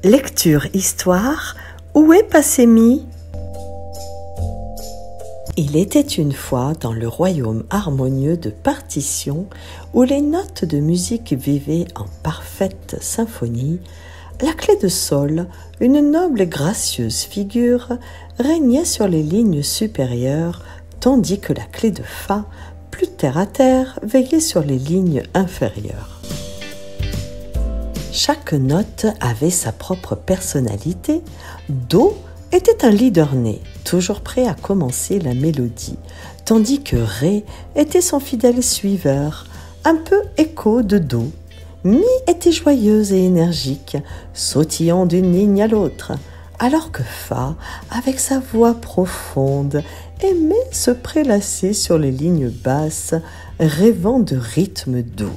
Lecture histoire, où est passé Mi? Il était une fois dans le royaume harmonieux de partition où les notes de musique vivaient en parfaite symphonie. La clé de sol, une noble et gracieuse figure, régnait sur les lignes supérieures, tandis que la clé de fa, plus terre à terre, veillait sur les lignes inférieures. Chaque note avait sa propre personnalité. Do était un leader né, toujours prêt à commencer la mélodie, tandis que Ré était son fidèle suiveur, un peu écho de Do. Mi était joyeuse et énergique, sautillant d'une ligne à l'autre, alors que Fa, avec sa voix profonde, aimait se prélasser sur les lignes basses, rêvant de rythmes doux.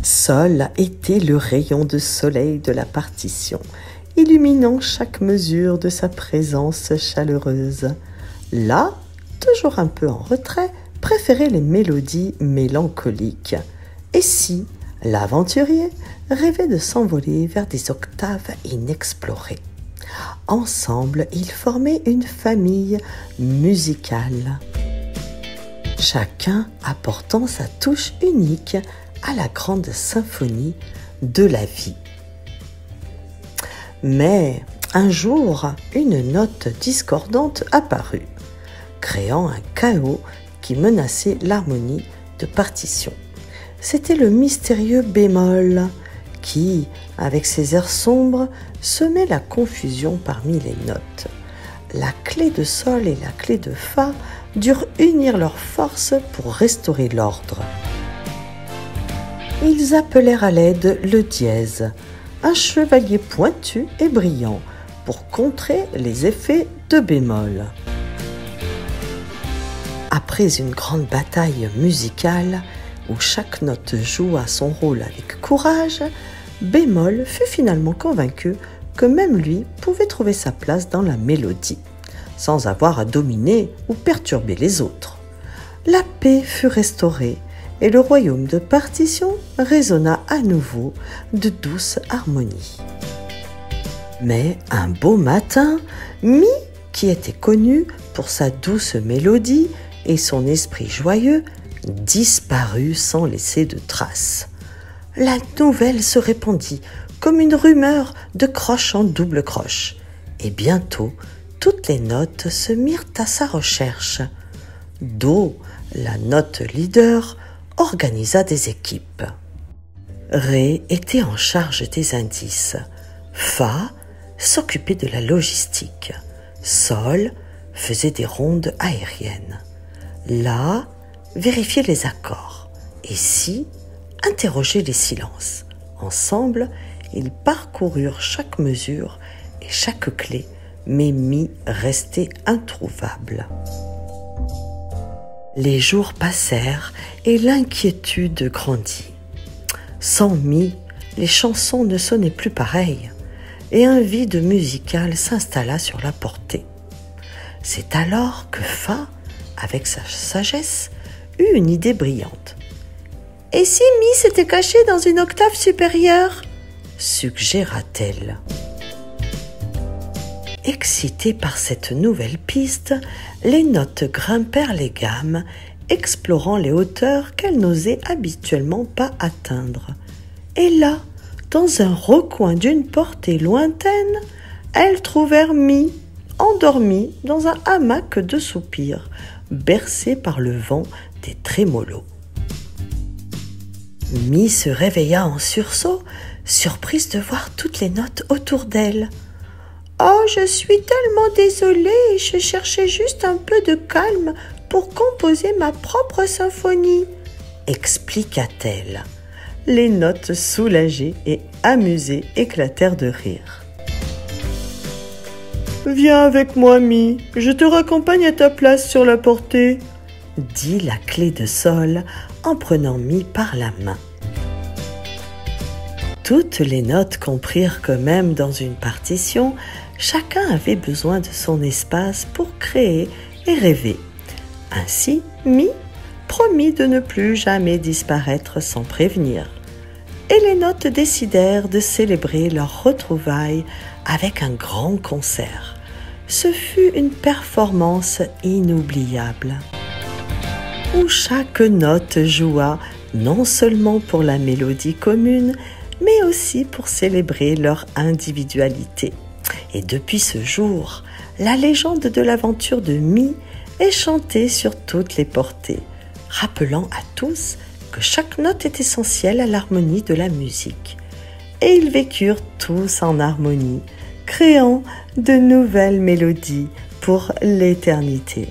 Sol était le rayon de soleil de la partition, illuminant chaque mesure de sa présence chaleureuse. La, toujours un peu en retrait, préférait les mélodies mélancoliques. Et Si, l'aventurier, rêvait de s'envoler vers des octaves inexplorées. Ensemble, ils formaient une famille musicale, chacun apportant sa touche unique à la grande symphonie de la vie. Mais un jour, une note discordante apparut, créant un chaos qui menaçait l'harmonie de partition. C'était le mystérieux bémol qui, avec ses airs sombres, semait la confusion parmi les notes. La clé de sol et la clé de fa durent unir leurs forces pour restaurer l'ordre. Ils appelèrent à l'aide le dièse, un chevalier pointu et brillant pour contrer les effets de bémol. Après une grande bataille musicale où chaque note joua son rôle avec courage, bémol fut finalement convaincu que même lui pouvait trouver sa place dans la mélodie, sans avoir à dominer ou perturber les autres. La paix fut restaurée et le royaume de partition résonna à nouveau de douce harmonie. Mais un beau matin, Mi, qui était connu pour sa douce mélodie et son esprit joyeux, disparut sans laisser de traces. La nouvelle se répandit comme une rumeur de croche en double croche, et bientôt toutes les notes se mirent à sa recherche. Do, la note leader, organisa des équipes. Ré était en charge des indices. Fa s'occupait de la logistique. Sol faisait des rondes aériennes. La vérifiait les accords. Et Si interrogeait les silences. Ensemble, ils parcoururent chaque mesure et chaque clé, mais Mi restait introuvable. Les jours passèrent et l'inquiétude grandit. Sans Mi, les chansons ne sonnaient plus pareilles et un vide musical s'installa sur la portée. C'est alors que Fa, avec sa sagesse, eut une idée brillante. « Et si Mi s'était caché dans une octave supérieure ?» suggéra-t-elle. Excitées par cette nouvelle piste, les notes grimpèrent les gammes, explorant les hauteurs qu'elles n'osaient habituellement pas atteindre. Et là, dans un recoin d'une portée lointaine, elles trouvèrent Mi, endormi dans un hamac de soupirs, bercé par le vent des trémolos. Mi se réveilla en sursaut, surprise de voir toutes les notes autour d'elle. « Oh, je suis tellement désolée, je cherchais juste un peu de calme pour composer ma propre symphonie, » expliqua-t-elle. Les notes soulagées et amusées éclatèrent de rire. « Viens avec moi, Mi, je te raccompagne à ta place sur la portée, » dit la clé de sol en prenant Mi par la main. Toutes les notes comprirent que même dans une partition, chacun avait besoin de son espace pour créer et rêver. Ainsi, Mi promit de ne plus jamais disparaître sans prévenir. et les notes décidèrent de célébrer leur retrouvaille avec un grand concert. Ce fut une performance inoubliable, où chaque note joua non seulement pour la mélodie commune, mais aussi pour célébrer leur individualité. Et depuis ce jour, la légende de l'aventure de Mi est chantée sur toutes les portées, rappelant à tous que chaque note est essentielle à l'harmonie de la musique. Et ils vécurent tous en harmonie, créant de nouvelles mélodies pour l'éternité.